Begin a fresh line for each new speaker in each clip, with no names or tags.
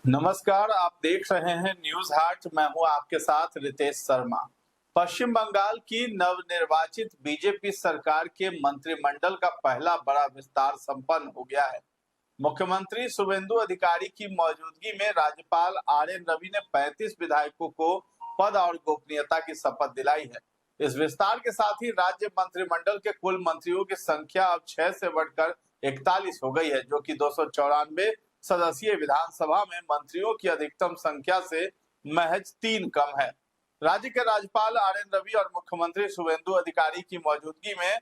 नमस्कार, आप देख रहे हैं न्यूज हाट। मैं हूं आपके साथ रितेश शर्मा। पश्चिम बंगाल की नवनिर्वाचित बीजेपी सरकार के मंत्रिमंडल का पहला बड़ा विस्तार संपन्न हो गया है। मुख्यमंत्री शुभेंदु अधिकारी की मौजूदगी में राज्यपाल आर.एन. रवि ने 35 विधायकों को पद और गोपनीयता की शपथ दिलाई है। इस विस्तार के साथ ही राज्य मंत्रिमंडल के कुल मंत्रियों की संख्या अब 6 से बढ़कर 41 हो गई है, जो कि 294 सदस्यीय विधानसभा में मंत्रियों की अधिकतम संख्या से महज 3 कम है। राज्य के राज्यपाल आर.एन. रवि और मुख्यमंत्री शुभेंदु अधिकारी की मौजूदगी में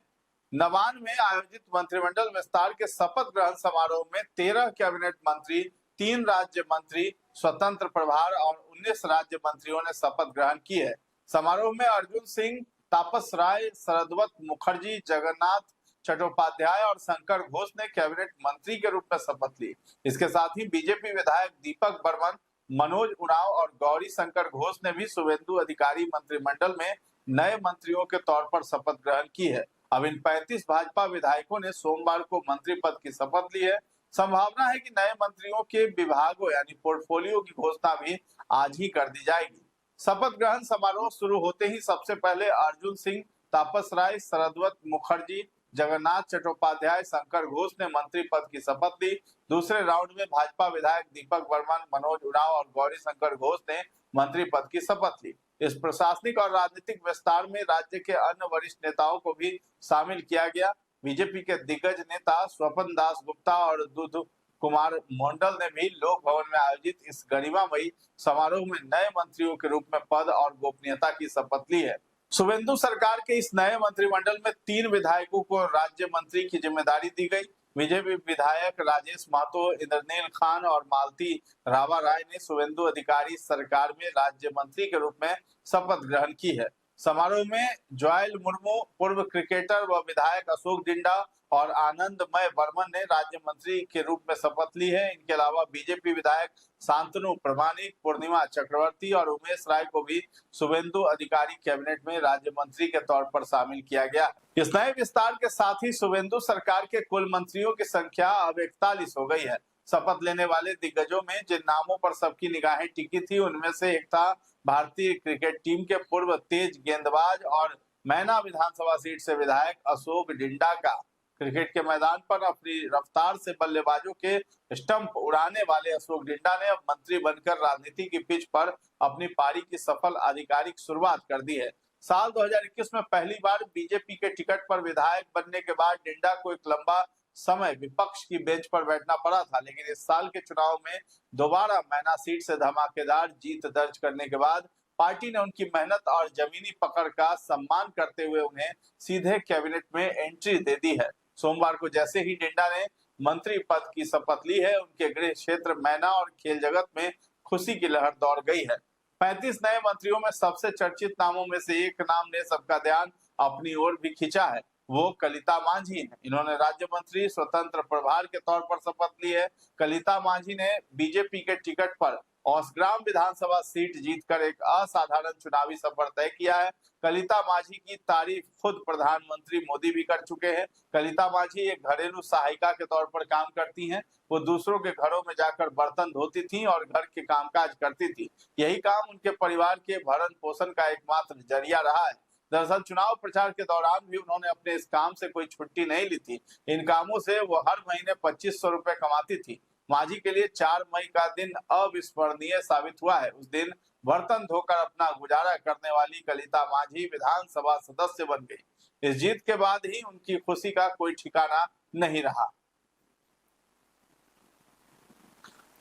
नवान में आयोजित मंत्रिमंडल विस्तार के शपथ ग्रहण समारोह में 13 कैबिनेट मंत्री, 3 राज्य मंत्री, स्वतंत्र प्रभार और 19 राज्य मंत्रियों ने शपथ ग्रहण की है। समारोह में अर्जुन सिंह, तापस राय, शरदवत मुखर्जी, जगन्नाथ चट्टोपाध्याय और शंकर घोष ने कैबिनेट मंत्री के रूप में शपथ ली। इसके साथ ही बीजेपी विधायक दीपक बर्मन, मनोज उरांव और गौरी शंकर घोष ने भी शुभेंदु अधिकारी मंत्रिमंडल में नए मंत्रियों के तौर पर शपथ ग्रहण की है। अब इन 35 भाजपा विधायकों ने सोमवार को मंत्री पद की शपथ ली है। संभावना है कि नए मंत्रियों के विभागों यानी पोर्टफोलियो की घोषणा भी आज ही कर दी जाएगी। शपथ ग्रहण समारोह शुरू होते ही सबसे पहले अर्जुन सिंह, तापस राय, शरदवत मुखर्जी, जगन्नाथ चट्टोपाध्याय, शंकर घोष ने मंत्री पद की शपथ ली। दूसरे राउंड में भाजपा विधायक दीपक बर्मन, मनोज उरांव और गौरी शंकर घोष ने मंत्री पद की शपथ ली। इस प्रशासनिक और राजनीतिक विस्तार में राज्य के अन्य वरिष्ठ नेताओं को भी शामिल किया गया। बीजेपी के दिग्गज नेता स्वपन दास गुप्ता और दुध कुमार मंडल ने भी लोक भवन में आयोजित इस गरिमामयी समारोह में नए मंत्रियों के रूप में पद और गोपनीयता की शपथ ली है। शुभेंदु सरकार के इस नए मंत्रिमंडल में 3 विधायकों को राज्य मंत्री की जिम्मेदारी दी गई। बीजेपी विधायक राजेश महतो, इंद्रनील खान और मालती रावा राय ने शुभेंदु अधिकारी सरकार में राज्य मंत्री के रूप में शपथ ग्रहण की है। समारोह में जॉयल मुर्मू, पूर्व क्रिकेटर व विधायक अशोक डिंडा और आनंदमय बर्मन ने राज्य मंत्री के रूप में शपथ ली है। इनके अलावा बीजेपी विधायक शांतनु प्रमाणिक, पूर्णिमा चक्रवर्ती और उमेश राय को भी शुभेंदु अधिकारी कैबिनेट में राज्य मंत्री के तौर पर शामिल किया गया। इस नए विस्तार के साथ ही शुभेंदु सरकार के कुल मंत्रियों की संख्या अब 41 हो गई है। शपथ लेने वाले दिग्गजों में जिन नामों पर सबकी निगाहें टिकी थी, उनमें से एक था भारतीय क्रिकेट टीम के पूर्व तेज गेंदबाज और मैना विधानसभा सीट से विधायक अशोक डिंडा का। क्रिकेट के मैदान पर अपनी रफ्तार से बल्लेबाजों के स्टंप उड़ाने वाले अशोक डिंडा ने अब मंत्री बनकर राजनीति की पिच पर अपनी पारी की सफल आधिकारिक शुरुआत कर दी है। साल 2021 में पहली बार बीजेपी के टिकट पर विधायक बनने के बाद डिंडा को एक लंबा समय विपक्ष की बेंच पर बैठना पड़ा था, लेकिन इस साल के चुनाव में दोबारा मैना सीट से धमाकेदार जीत दर्ज करने के बाद पार्टी ने उनकी मेहनत और जमीनी पकड़ का सम्मान करते हुए उन्हें सीधे कैबिनेट में एंट्री दे दी है। सोमवार को जैसे ही डिंडा ने मंत्री पद की शपथ ली है, उनके गृह क्षेत्र मैना और खेल जगत में खुशी की लहर दौड़ गई है। 35 नए मंत्रियों में सबसे चर्चित नामों में से एक नाम ने सबका ध्यान अपनी ओर भी खींचा है, वो कलिता मांझी है। इन्होंने राज्य मंत्री स्वतंत्र प्रभार के तौर पर शपथ ली है। कलिता मांझी ने बीजेपी के टिकट पर औसग्राम विधानसभा सीट जीतकर एक असाधारण चुनावी सफर तय किया है। कलिता मांझी की तारीफ खुद प्रधानमंत्री मोदी भी कर चुके हैं। कलिता मांझी एक घरेलू सहायिका के तौर पर काम करती हैं। वो दूसरों के घरों में जाकर बर्तन धोती थी और घर के कामकाज करती थी। यही काम उनके परिवार के भरण पोषण का एकमात्र जरिया रहा है। दरअसल चुनाव प्रचार के दौरान भी उन्होंने अपने इस काम से कोई छुट्टी नहीं ली थी। इन कामों से वो हर महीने 2500 रुपए कमाती थी। मांझी के लिए 4 मई का दिन अविस्मरणीय साबित हुआ है। उस दिन बर्तन धोकर अपना गुजारा करने वाली कलिता मांझी विधानसभा सदस्य बन गई। इस जीत के बाद ही उनकी खुशी का कोई ठिकाना नहीं रहा।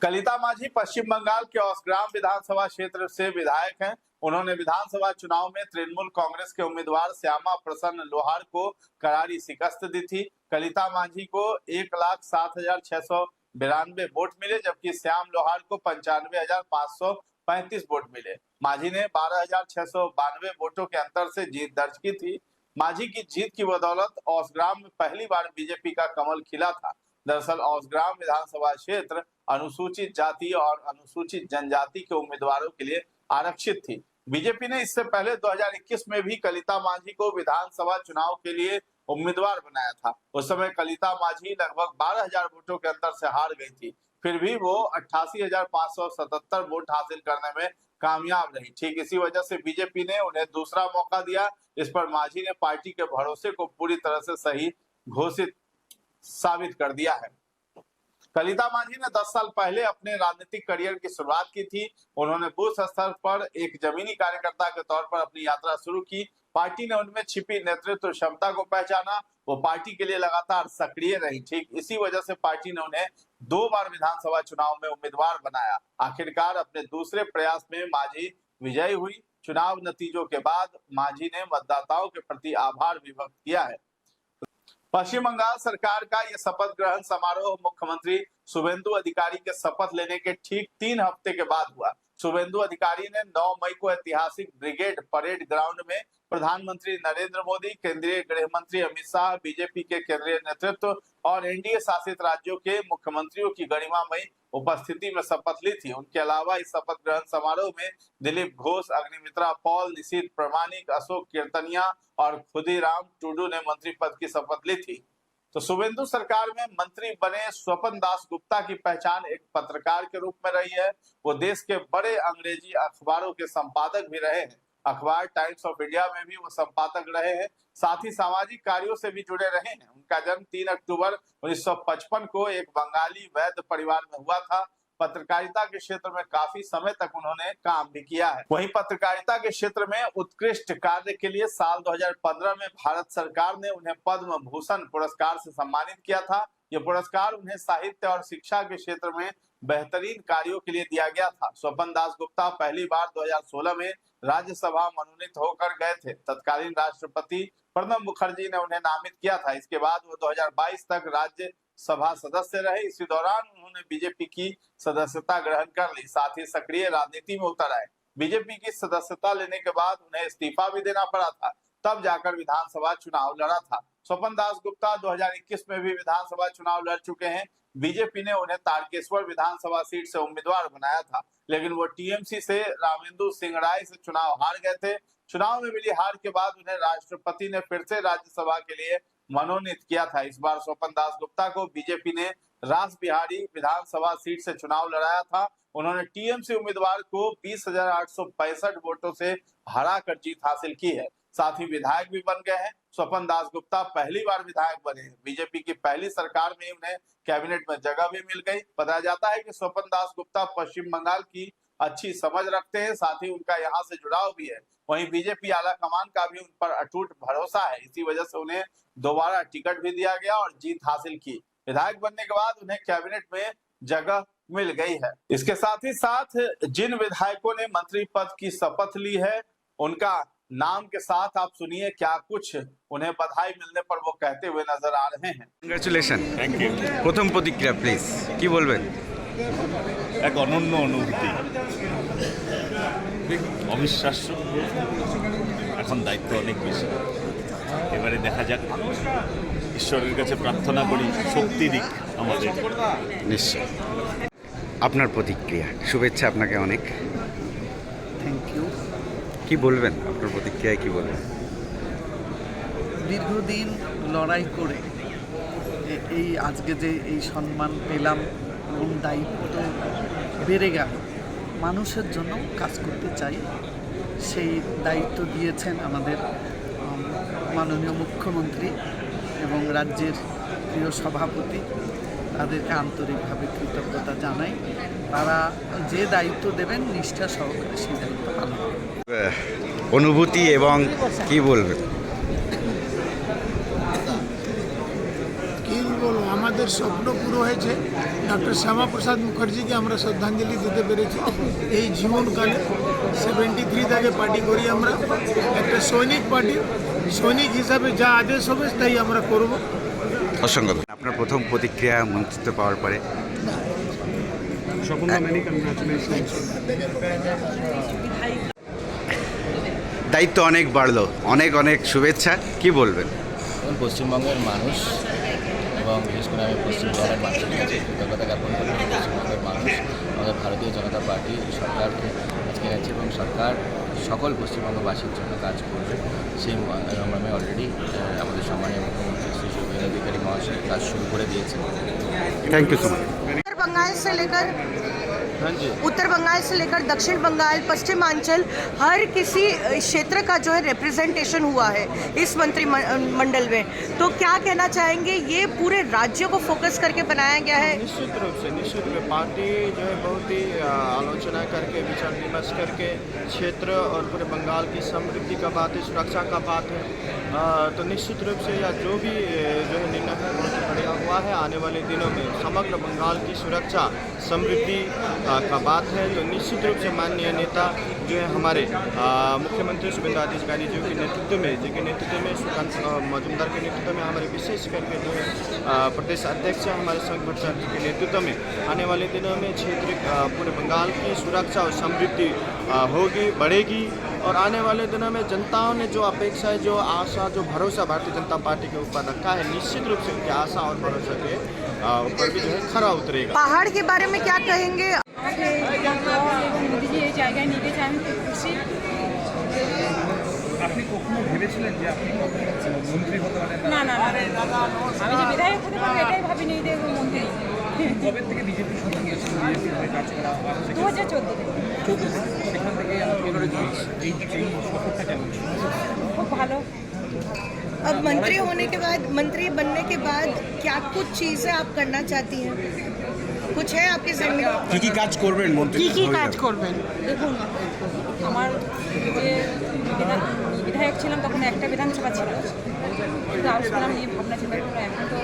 कलिता मांझी पश्चिम बंगाल के औसग्राम विधानसभा क्षेत्र से विधायक हैं। उन्होंने विधानसभा चुनाव में तृणमूल कांग्रेस के उम्मीदवार श्यामा प्रसन्न लोहार को करारी शिकस्त दी थी। कलिता मांझी को 1,07,692 वोट मिले, जबकि श्याम लोहार को 95,535 वोट मिले। मांझी ने 12,692 वोटों के अंतर से जीत दर्ज की थी। मांझी की जीत की बदौलत औसग्राम में पहली बार बीजेपी का कमल खिला था। दरअसल औसग्राम विधानसभा क्षेत्र अनुसूचित जाति और अनुसूचित जनजाति के उम्मीदवारों के लिए आरक्षित थी। बीजेपी ने इससे पहले 2021 में भी कलिता मांझी को विधानसभा चुनाव के लिए उम्मीदवार बनाया था। उस समय कलिता माझी लगभग 12,000 वोटों के अंतर से हार गई थी। फिर भी वो 88,577 वोट हासिल करने में कामयाब रही। ठीक इसी वजह से बीजेपी ने उन्हें दूसरा मौका दिया। इस पर माझी ने पार्टी के भरोसे को पूरी तरह से सही घोषित साबित कर दिया है। कलिता माझी ने 10 साल पहले अपने राजनीतिक करियर की शुरुआत की थी। उन्होंने बूथ स्तर पर एक जमीनी कार्यकर्ता के तौर पर अपनी यात्रा शुरू की। पार्टी ने उनमें छिपी नेतृत्व क्षमता को पहचाना। वो पार्टी के लिए लगातार सक्रिय रही। ठीक इसी वजह से पार्टी ने उन्हें 2 बार विधानसभा चुनाव में उम्मीदवार बनाया। आखिरकार अपने दूसरे प्रयास में माझी विजयी हुई। चुनाव नतीजों के बाद माझी ने मतदाताओं के प्रति आभार भी व्यक्त किया है। पश्चिम बंगाल सरकार का यह शपथ ग्रहण समारोह मुख्यमंत्री शुभेंदु अधिकारी के शपथ लेने के ठीक 3 हफ्ते के बाद हुआ। शुभेंदु अधिकारी ने 9 मई को ऐतिहासिक ब्रिगेड परेड ग्राउंड में प्रधानमंत्री नरेंद्र मोदी, केंद्रीय गृह मंत्री अमित शाह, बीजेपी के केंद्रीय नेतृत्व और एनडीए शासित राज्यों के मुख्यमंत्रियों की गरिमामयी उपस्थिति में शपथ ली थी। उनके अलावा इस शपथ ग्रहण समारोह में दिलीप घोष, अग्निमित्रा पॉल, निशीथ प्रामाणिक, अशोक कीर्तनिया और खुदीराम टुडू ने मंत्री पद की शपथ ली थी। तो शुभेंदु सरकार में मंत्री बने स्वपन दास गुप्ता की पहचान एक पत्रकार के रूप में रही है। वो देश के बड़े अंग्रेजी अखबारों के संपादक भी रहे हैं। अखबार टाइम्स ऑफ इंडिया में भी वो संपादक रहे हैं। साथ ही सामाजिक कार्यों से भी जुड़े रहे हैं। उनका जन्म 3 अक्टूबर 1955 को एक बंगाली वैद्य परिवार में हुआ था। पत्रकारिता के क्षेत्र में काफी समय तक उन्होंने काम भी किया है। वहीं पत्रकारिता के क्षेत्र में उत्कृष्ट कार्य के लिए साल 2015 में भारत सरकार ने उन्हें पद्म भूषण पुरस्कार से सम्मानित किया था। यह पुरस्कार उन्हें साहित्य और शिक्षा के क्षेत्र में बेहतरीन कार्यों के लिए दिया गया था। स्वपन दास गुप्ता पहली बार 2016 में राज्यसभा मनोनीत होकर गए थे। तत्कालीन राष्ट्रपति प्रणब मुखर्जी ने उन्हें नामित किया था। इसके बाद वो 2022 तक राज्यसभा सदस्य रहे। इसी दौरान उन्होंने बीजेपी की सदस्यता ग्रहण कर ली। साथ ही सक्रिय राजनीति में उतर आए। बीजेपी की सदस्यता लेने के बाद उन्हें इस्तीफा भी देना पड़ा था। तब जाकर विधानसभा चुनाव लड़ा था। स्वपन दास गुप्ता 2021 में भी विधानसभा चुनाव लड़ चुके हैं। बीजेपी ने उन्हें तारकेश्वर विधानसभा सीट से उम्मीदवार बनाया था, लेकिन वो टीएमसी से रामेंदु सिंह राय से चुनाव हार गए थे। चुनाव में मिली हार के बाद उन्हें राष्ट्रपति ने फिर से राज्यसभा के लिए मनोनीत किया था। इस बार स्वपन दास गुप्ता को बीजेपी ने रास बिहारी विधानसभा सीट से चुनाव लड़ाया था। उन्होंने टीएमसी उम्मीदवार को 20,865 वोटों से हराकर जीत हासिल की है। साथ ही विधायक भी बन गए हैं। स्वपन दास गुप्ता पहली बार विधायक बने हैं। बीजेपी की पहली सरकार में उन्हें कैबिनेट में जगह भी मिल गई। बताया जाता है कि स्वपन दास गुप्ता पश्चिम बंगाल की अच्छी समझ रखते हैं। साथ ही उनका यहाँ से जुड़ाव भी है। वहीं बीजेपी आला कमान का भी उन पर अटूट भरोसा है। इसी वजह से उन्हें दोबारा टिकट भी दिया गया और जीत हासिल की। विधायक बनने के बाद उन्हें कैबिनेट में जगह मिल गई है। इसके साथ ही साथ जिन विधायकों ने मंत्री पद की शपथ ली है, उनका नाम के साथ आप सुनिए क्या कुछ उन्हें बधाई मिलने पर वो कहते हुए नजर आ रहे हैं।
Congratulation, thank you. প্রথম প্রতিক্রিয়া প্লিজ কি বলবেন?
এক অনন্য অনুভূতি, অবিশ্বাস্য। এখন দায়িত্ব অনেক বেশি। এবারে দেখা যাক, ঈশ্বরের কাছে প্রার্থনা করি শক্তি দিক আমাদের।
নিশ্চয়। আপনার প্রতিক্রিয়া, শুভেচ্ছা আপনাকে অনেক।
Thank you.
কি বলবেন, আপনার প্রতিক্রিয়ায় কি বলবেন?
দীর্ঘদিন লড়াই করে এই আজকে যে এই সম্মান পেলাম এবং দায়িত্ব বেড়ে গেল, মানুষের জন্য কাজ করতে চাই। সেই দায়িত্ব দিয়েছেন আমাদের মাননীয় মুখ্যমন্ত্রী এবং রাজ্যের প্রিয় সভাপতি। তাদেরকে আন্তরিকভাবে কৃতজ্ঞতা জানাই। তারা যে দায়িত্ব দেবেন নিষ্ঠা সহকারে সেই দায়িত্ব পালন করবেন।
অনুভূতি এবং কি বলবেন?
কি বলবো, আমাদের স্বপ্ন পুরো হয়েছে। ডক্টর শ্যামাপ্রসাদ মুখার্জিকে আমরা শ্রদ্ধাঞ্জলি দিতে পেরেছি। এই জীবনকালে 73 থেকে পার্টি করি আমরা। একটা সৈনিক পার্টি, সৈনিক হিসাবে যা আদেশ হবে তাই আমরা করব।
অসংখ্য ধন্যবাদ। আপনার প্রথম প্রতিক্রিয়া মন্ত্রিত্ব পাওয়ার পরে? দায়িত্ব অনেক বাড়লো, অনেক অনেক শুভেচ্ছা। কি বলবেন?
পশ্চিমবঙ্গের মানুষ এবং বিশেষ করে আমি পশ্চিমবঙ্গের মানুষের কাছে কৃতজ্ঞতা জ্ঞাপন করি। পশ্চিমবঙ্গের মানুষ আমাদের ভারতীয় জনতা পার্টি সরকারকে আজকে গেছে এবং সরকার সকল পশ্চিমবঙ্গবাসীর জন্য কাজ করবে সেই মর্মে অলরেডি আমাদের সম্মানীয় মুখ্যমন্ত্রী শ্রী শুভেন্দু অধিকারী মহাশয় কাজ শুরু করে দিয়েছেন।
Thank you so much.
उत्तर बंगाल से लेकर दक्षिण बंगाल, पश्चिमांचल, हर किसी क्षेत्र का जो है रिप्रेजेंटेशन हुआ है इस मंत्रिमंडल में। तो क्या कहना चाहेंगे, ये पूरे राज्यों को फोकस करके बनाया गया है?
निश्चित रूप से पार्टी जो है बहुत ही आलोचना करके विचार विमर्श करके क्षेत्र और पूरे बंगाल की समृद्धि का बात है, सुरक्षा का बात है। तो निश्चित रूप से या जो भी जो है निर्णय बढ़िया हुआ है, आने वाले दिनों में समग्र बंगाल की सुरक्षा समृद्धि का बात है। तो निश्चित रूप से माननीय नेता जो है हमारे मुख्यमंत्री शुभेंदु अधिकारी जी के नेतृत्व में सुकांत मजूमदार के नेतृत्व में, हमारे विशेष करके जो है प्रदेश अध्यक्ष हमारे संघ भट्टाचार्य जी के नेतृत्व में आने वाले दिनों में क्षेत्र पूरे बंगाल की सुरक्षा और समृद्धि होगी, बढ़ेगी। और आने वाले दिनों में जनताओं ने जो अपेक्षा है, जो आशा, जो भरोसा भारतीय जनता पार्टी के ऊपर रखा है, निश्चित रूप से उनकी आशा और भरोसा के ऊपर भी जो है खरा उतरेगा।
पहाड़ के बारे में क्या कहेंगे?
মোদিজি এই জায়গায় নিয়ে গেছে, আমি খুব খুশি।
আপনি কখনো ভেবেছিলেন যে আপনি মন্ত্রী হতে পারেন?
না না না, আমি যে বিধায়ক হতে পারবো এটাই ভাবিনি যে মন্ত্রী।
কবে থেকে বিজেপির সঙ্গে গিয়েছিল, বিজেপির হয়ে কাজ করা?
2014
সেখান থেকে এই সফরটা কেমন ছিল?
খুব ভালো।
अब मंत्री होने के बाद, मंत्री बनने के बाद क्या कुछ चीज़ें आप करना चाहती हैं? कुछ है आपके जहन में?
কি কাজ করবেন মন্ত্রী?
কি কাজ করবেন?
দেখুন, আমার যে বিধায়ক ছিলাম তখন একটা বিধানসভা ছিল, কিন্তু আউট করলাম নিয়ে ভাবনা চিন্তা করলাম। এখন তো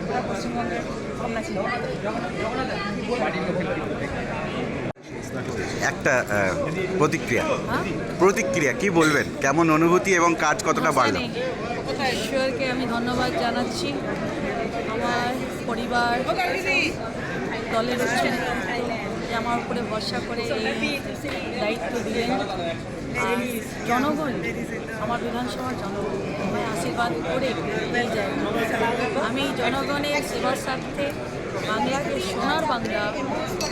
পুরো পশ্চিমবঙ্গের ভাবনা ছিল।
একটা প্রতিক্রিয়া কি বলবেন? কেমন অনুভূতি এবং কাজ কতটা বাড়লো?
ঈশ্বরকে আমি ধন্যবাদ জানাচ্ছি, আমার পরিবার, দলের যে আমার উপরে ভরসা করে এই দায়িত্ব দিলেন। আর জনগণ, আমার বিধানসভার জনগণ আমায় আশীর্বাদ করে এই জায়গা। আমি জনগণের সেবার স্বার্থে বাংলাকে সোনার বাংলা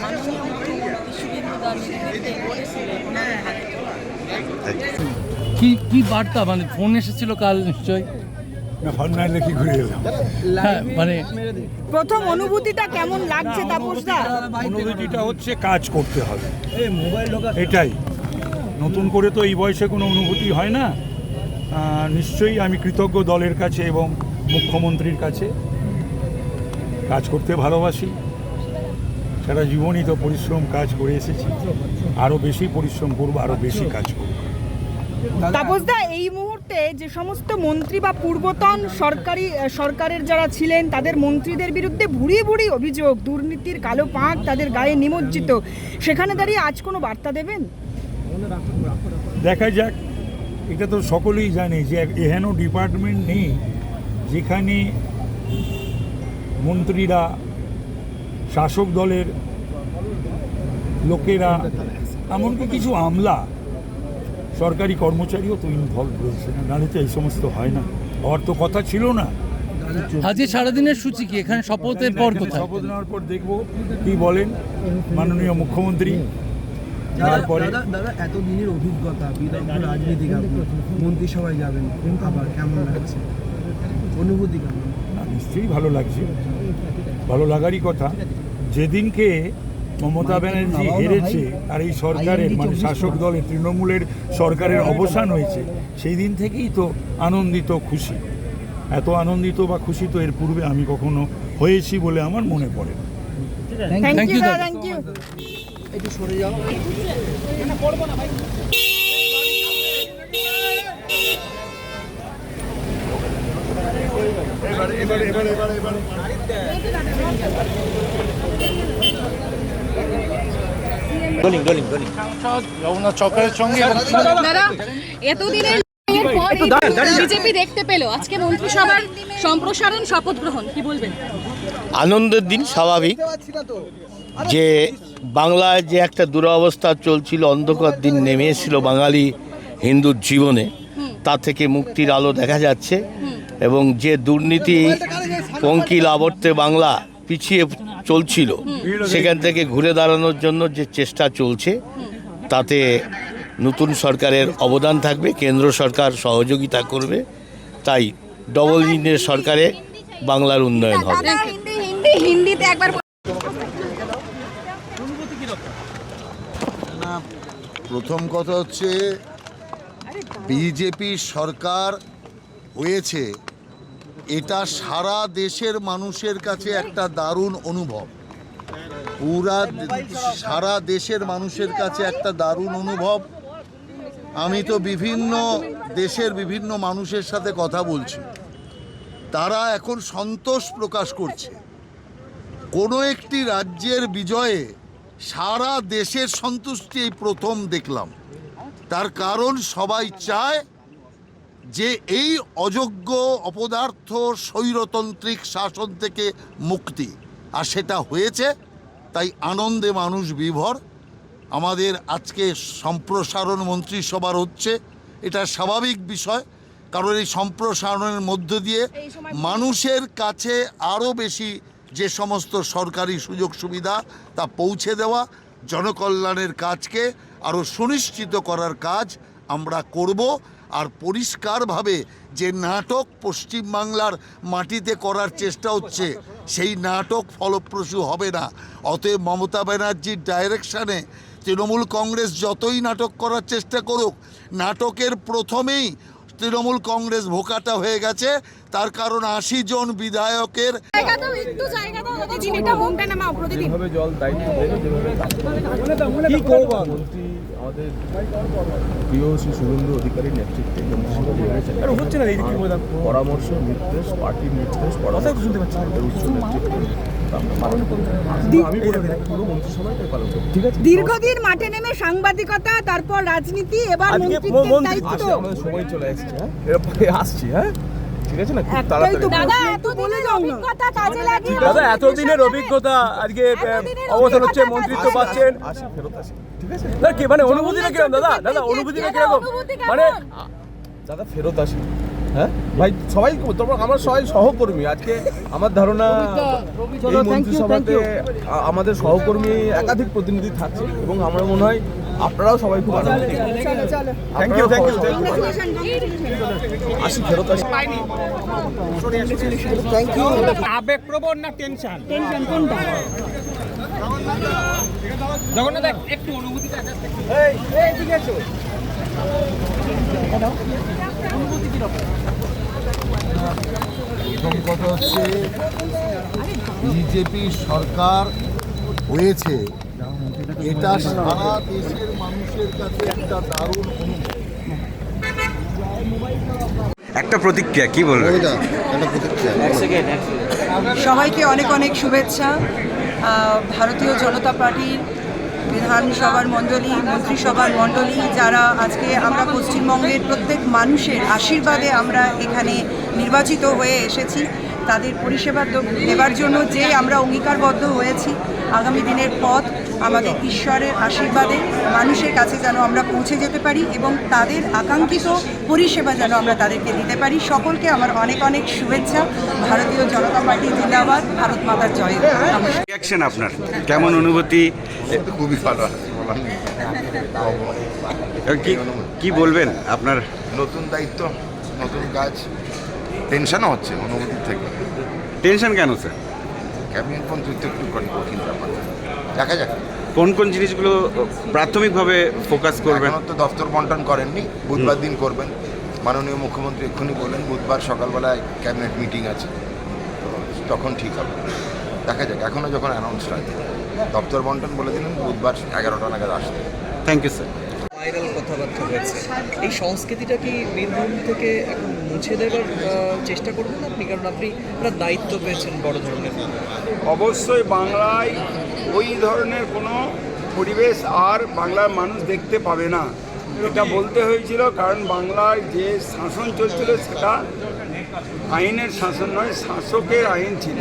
মাননীয় মুখ্যমন্ত্রী শুভেন্দু দার নেতৃত্বে গড়েছিলেন ওনাদের হাতে।
কি বার্তা, মানে ফোন এসেছিল কাল নিশ্চয়ই? হ্যাঁ, মানে
প্রথম অনুভূতিটা কেমন লাগছে তাপসদা?
অনুভূতিটা হচ্ছে কাজ করতে হবে, এটাই। নতুন করে তো এই বয়সে কোনো অনুভূতি হয় না। নিশ্চয়ই আমি কৃতজ্ঞ দলের কাছে এবং মুখ্যমন্ত্রীর কাছে। কাজ করতে ভালোবাসি, সারা জীবনই তো পরিশ্রম কাজ করে এসেছি, আরও বেশি পরিশ্রম করবো, আরও বেশি কাজ করবো।
তাপসদা, এই মুহূর্তে যে সমস্ত মন্ত্রী বা পূর্বতন সরকারের যারা ছিলেন তাদের মন্ত্রীদের বিরুদ্ধে ভুরি ভুরি অভিযোগ, দুর্নীতির কালো পাঁক তাদের গায়ে নিমজ্জিত, সেখানে দাঁড়িয়ে আজ কোনো বার্তা দেবেন?
দেখা যাক। এটা তো সকলেই জানে যে এহেন ডিপার্টমেন্ট নেই যেখানে মন্ত্রীরা, শাসক দলের লোকেরা, এমনকি কিছু আমলা, সরকারি কর্মচারীও তো ইনভলভ রয়েছে। নাহলে তো এই সমস্ত হয় না, হওয়ার তো কথা ছিল না।
আজকে সারাদিনের সূচি কি? এখানে শপথের পর কোথায়?
শপথ নেওয়ার পর দেখবো কি বলেন মাননীয় মুখ্যমন্ত্রী। তারপরে
দাদা, এতদিনের অভিজ্ঞতা, বিদগ্ধ রাজনীতিক, মন্ত্রিসভায় যাবেন, আবার কেমন লাগছে, অনুভূতি কেমন?
নিশ্চয়ই ভালো লাগছে, ভালো লাগারই কথা। যেদিনকে মমতা ব্যানার্জি হেরেছে আর এই সরকারের, মানে শাসক দলের তৃণমূলের সরকারের অবসান হয়েছে, সেই দিন থেকেই তো আনন্দিত, খুশি। এত আনন্দিত বা খুশি তো এর পূর্বে আমি কখনো হয়েছি বলে আমার মনে পড়ে।
Thank you.
একটু সরে যাও।
এতদিনের বিজেপি দেখতে পেল আজকে মন্ত্রিসভার সম্প্রসারণ, শপথ গ্রহণ, কি বলবেন?
আনন্দের দিন, স্বাভাবিক যে বাংলায় যে একটা দুরবস্থা চলছিল, অন্ধকার দিন নেমে এসেছিল বাঙালি হিন্দুর জীবনে, তা থেকে মুক্তির আলো দেখা যাচ্ছে। এবং যে দুর্নীতি পঙ্কিল আবর্তে বাংলা পিছিয়ে চলছিল, সেখান থেকে ঘুরে দাঁড়ানোর জন্য যে চেষ্টা চলছে, তাতে নতুন সরকারের অবদান থাকবে, কেন্দ্র সরকার সহযোগিতা করবে, তাই ডবল ইঞ্জিনের সরকারে বাংলার উন্নয়ন হবে।
হিন্দিতে একবার
প্রথম কথা হচ্ছে বিজেপি সরকার হয়েছে, এটা সারা দেশের মানুষের কাছে একটা দারুণ অনুভব। সারা দেশের মানুষের কাছে একটা দারুণ অনুভব। আমি তো বিভিন্ন দেশের বিভিন্ন মানুষের সাথে কথা বলছি, তারা এখন সন্তোষ প্রকাশ করছে। কোনো একটি রাজ্যের বিজয়ে সারা দেশের সন্তুষ্টি এই প্রথম দেখলাম। তার কারণ সবাই চায় যে এই অযোগ্য অপদার্থ স্বৈরতান্ত্রিক শাসন থেকে মুক্তি, আর সেটা হয়েছে। তাই আনন্দে মানুষ বিভোর। আমাদের আজকে সম্প্রসারণ মন্ত্রিসভার হচ্ছে, এটা স্বাভাবিক বিষয়, কারণ এই সম্প্রসারণের মধ্য দিয়ে মানুষের কাছে আরও বেশি যে সমস্ত সরকারি সুযোগ সুবিধা তা পৌঁছে দেওয়া, জনকল্যাণের কাজকে আরও সুনিশ্চিত করার কাজ আমরা করব। আর পরিষ্কারভাবে যে নাটক পশ্চিমবাংলার মাটিতে করার চেষ্টা হচ্ছে, সেই নাটক ফলপ্রসূ হবে না। অতএব মমতা ব্যানার্জির ডাইরেকশানে তৃণমূল কংগ্রেস যতই নাটক করার চেষ্টা করুক, নাটকের প্রথমেই তৃণমূল কংগ্রেস ভোকাটা হয়ে গেছে। তার কারণ 80 জন বিধায়কের
জল দায়িত্ব কি করবো আমাদের প্রিয় শ্রী শুভেন্দু অধিকারীর নেতৃত্বে হচ্ছে না, পরামর্শ নির্দেশ, পার্টির নির্দেশ, পরামর্শ শুনতে পাচ্ছি
দীর্ঘদিন মাঠে নেমে সাংবাদিকতা, তারপর রাজনীতি, এবার
আমাদের সময় চলে আসছে। আসছি, হ্যাঁ ঠিক আছে না, খুব তাড়াতাড়ি। দাদা এতদিনের অভিজ্ঞতা আজকে অবসান হচ্ছে, মন্ত্রিত্ব পাচ্ছেন, আসি ফেরত আসি, ঠিক আছে কি মানে অনুভূতিটা কিরকম দাদা? দাদা অনুভূতিটা কিরকম মানে দাদা ফেরত আসি, হ্যাঁ ভাই সবাই তোমার আমার সবাই সহকর্মী। আজকে আমার ধারণা এই মন্ত্রিসভাতে আমাদের সহকর্মী একাধিক প্রতিনিধি থাকছে এবং আমার মনে হয় আপনারাও সবাই খুব আনন্দিত। থ্যাংক ইউ আসি ফেরত আসি।
আবেগপ্রবণ না টেনশন? টেনশন কোনটা? জগন্নাথ একটু অনুভূতিটা ঠিক আছে।
প্রথম কথা হচ্ছে বিজেপি সরকার হয়েছে, এটা সারা দেশের মানুষের কাছে একটা দারুণ অনুভব।
একটা প্রতিক্রিয়া কি বলবেন?
সবাইকে অনেক অনেক শুভেচ্ছা। ভারতীয় জনতা পার্টির বিধানসভার মণ্ডলী, মন্ত্রিসভার মণ্ডলী, যারা আজকে আমরা পশ্চিমবঙ্গের প্রত্যেক মানুষের আশীর্বাদে আমরা এখানে নির্বাচিত হয়ে এসেছি, তাদের পরিষেবা দেবার জন্য যে আমরা অঙ্গীকারবদ্ধ হয়েছি, আগামী দিনের পথ আমাদের ঈশ্বরের আশীর্বাদে মানুষের কাছে যেন আমরা পৌঁছে যেতে পারি এবং তাদের আকাঙ্ক্ষিত পরিষেবা যেন আমরা তাদেরকে দিতে পারি। সকলকে আমার অনেক অনেক শুভেচ্ছা। ভারতীয় জনতা পার্টি জিন্দাবাদ, ভারত মাতার জয়।
রিঅ্যাকশন আপনার কেমন, অনুভূতি?
খুবই ভালো।
কি বলবেন আপনার?
নতুন দায়িত্ব, নতুন কাজ, টেনশনও হচ্ছে অনুভূতির থেকে।
টেনশন কেন স্যার?
ক্যাবিনেট মন্ত্রিত্ব একটু কঠিন ব্যাপার, দেখা যাক
কোন কোন জিনিসগুলো প্রাথমিকভাবে ফোকাস করবেন।
এখন তো দপ্তর বন্টন করেননি, বুধবার দিন করবেন। মাননীয় মুখ্যমন্ত্রী এক্ষুনি বললেন বুধবার সকালবেলায় ক্যাবিনেট মিটিং আছে, তখন ঠিক হবে, দেখা যাক। এখনও যখন অ্যানাউন্স হয়, দপ্তর বন্টন বলে দিলেন বুধবার 11টা নাগাদ আসতে।
Thank you sir.
ভাইরাল কথাবার্তা হয়েছে, এই সংস্কৃতিটা কি বীরভূম থেকে এখন মুছে দেওয়ার চেষ্টা করবেন আপনি? কারণ আপনি একটা দায়িত্ব পেয়েছেন বড় ধরনের।
অবশ্যই বাংলায় ওই ধরনের কোনো পরিবেশ আর বাংলার মানুষ দেখতে পাবে না, এটা বলতে হয়েছিল। কারণ বাংলায় যে শাসন চলছিল সেটা আইনের শাসন নয়, শাসকের আইন ছিল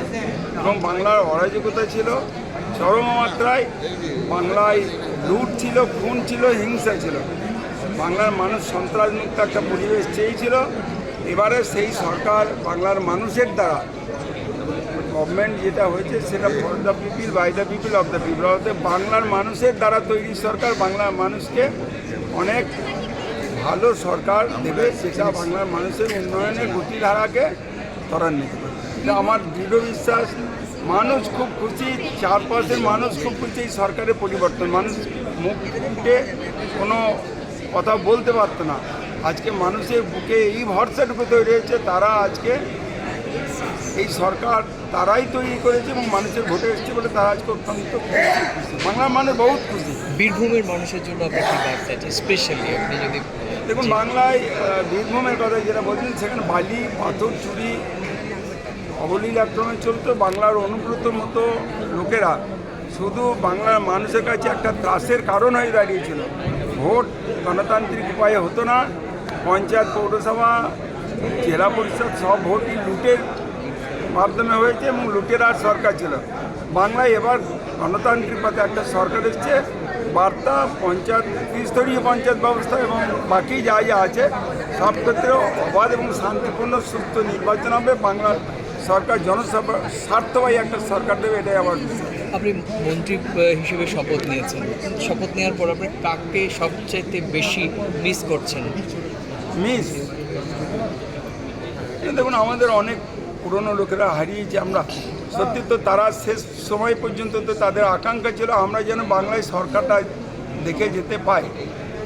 এবং বাংলার অরাজকতা ছিল চরম মাত্রায়। বাংলায় লুট ছিল, খুন ছিল, হিংসা ছিল। বাংলার মানুষ সন্ত্রাসমুক্ত একটা পরিবেশ চেয়েছিল। এবারে সেই সরকার বাংলার মানুষের দ্বারা গভর্নমেন্ট যেটা হয়েছে সেটা for the people by the people of the people, অর্থাৎ বাংলার মানুষের দ্বারা তৈরি সরকার বাংলার মানুষকে অনেক ভালো সরকার দেবে, সেটা বাংলার মানুষের উন্নয়নের গতিধারাকে ত্বরান্বিত করবে। এটা আমার দৃঢ় বিশ্বাস। মানুষ খুব খুশি, চারপাশের মানুষ খুব খুশি এই সরকারের পরিবর্তন। মানুষ মুখে কোনো কথা বলতে পারতো না, আজকে মানুষের বুকে এই ভরসাটুকু তৈরি হয়েছে, তারা আজকে এই সরকার তারাই তৈরি করেছে এবং মানুষের ভোটে এসেছে বলে তারা আজকে অত্যন্ত খুশি। বাংলার মানুষ বহুত খুশি।
বীরভূমের মানুষের জন্য আপনি কি বার্তা স্পেশালি আপনি যদি
দেখুন, বাংলায় বীরভূমের কথা যেটা বলছেন, সেখানে বালি পাথর চুরি অবলীল আক্রমণ চলতো। বাংলার অনুব্রত মতো লোকেরা শুধু বাংলার মানুষের কাছে একটা ত্রাসের কারণ হয়ে দাঁড়িয়েছিল। ভোট গণতান্ত্রিক উপায়ে হতো না, পঞ্চায়েত পৌরসভা জেলা পরিষদ সব ভোটই লুটের মাধ্যমে হয়েছে এবং লুটেরার সরকার ছিল। বাংলায় এবার গণতান্ত্রিক পথে একটা সরকার এসছে। বার্তা পঞ্চায়েত ত্রিস্তরীয় পঞ্চায়েত ব্যবস্থা এবং বাকি যা যা আছে সব ক্ষেত্রেও অবাধ এবং শান্তিপূর্ণ সুস্থ নির্বাচন হবে। বাংলার সরকার জনসভা স্বার্থবাহী একটা সরকার দেবে, এটাই আমার বিশ্বাস।
আপনি মন্ত্রী হিসেবে শপথ নিয়েছেন, শপথ নেওয়ার পর আপনি কাকে সবচাইতে বেশি মিস করছেন?
মিস দেখুন, আমাদের অনেক পুরনো লোকেরা হারিয়েছে আমরা। সত্যি তো তারা শেষ সময় পর্যন্ত তো তাদের আকাঙ্ক্ষা ছিল আমরা যেন বাংলায় সরকারটা দেখে যেতে পাই,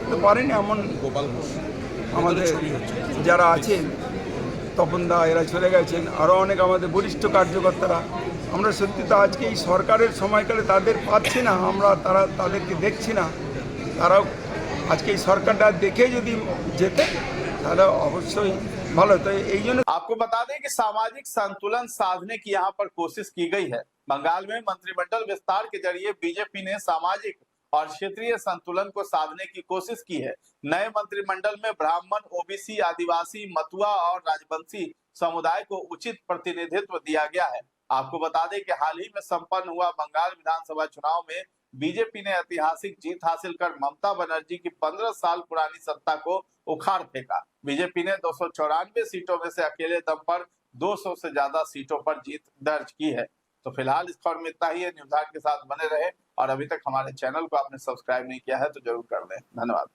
তো পারেনি। এমন আমাদের যারা আছেন, তপনদা এরা চলে গেছেন, আরও অনেক আমাদের বরিষ্ঠ কার্যকর্তারা, আমরা সত্যি তো আজকে এই সরকারের সময়কালে তাদের পাচ্ছি না, আমরা তাদেরকে দেখছি না। তারাও আজকে এই সরকারটা দেখে যদি যেতে তাহলে অবশ্যই ভালো। তো এই জন্য
आपको बता दें कि सामाजिक संतुलन साधने की यहाँ पर कोशिश की गई है। बंगाल में मंत्रिमंडल विस्तार के जरिए बीजेपी ने सामाजिक और क्षेत्रीय संतुलन को साधने की कोशिश की है। नए मंत्रिमंडल में ब्राह्मण, ओबीसी, आदिवासी, मतुआ और राजवंशी समुदाय को उचित प्रतिनिधित्व दिया गया है। आपको बता दें कि हाल ही में संपन्न हुआ बंगाल विधानसभा चुनाव में बीजेपी ने ऐतिहासिक जीत हासिल कर ममता बनर्जी की 15 साल पुरानी सत्ता को उखाड़ फेंका। बीजेपी ने 294 सीटों में से अकेले दम पर 200 से ज्यादा सीटों पर जीत दर्ज की है। तो फिलहाल इस खबर में इतना ही है। न्यूज़ हाट के साथ बने रहे और अभी तक हमारे चैनल को आपने सब्सक्राइब नहीं किया है तो जरूर कर दें। धन्यवाद।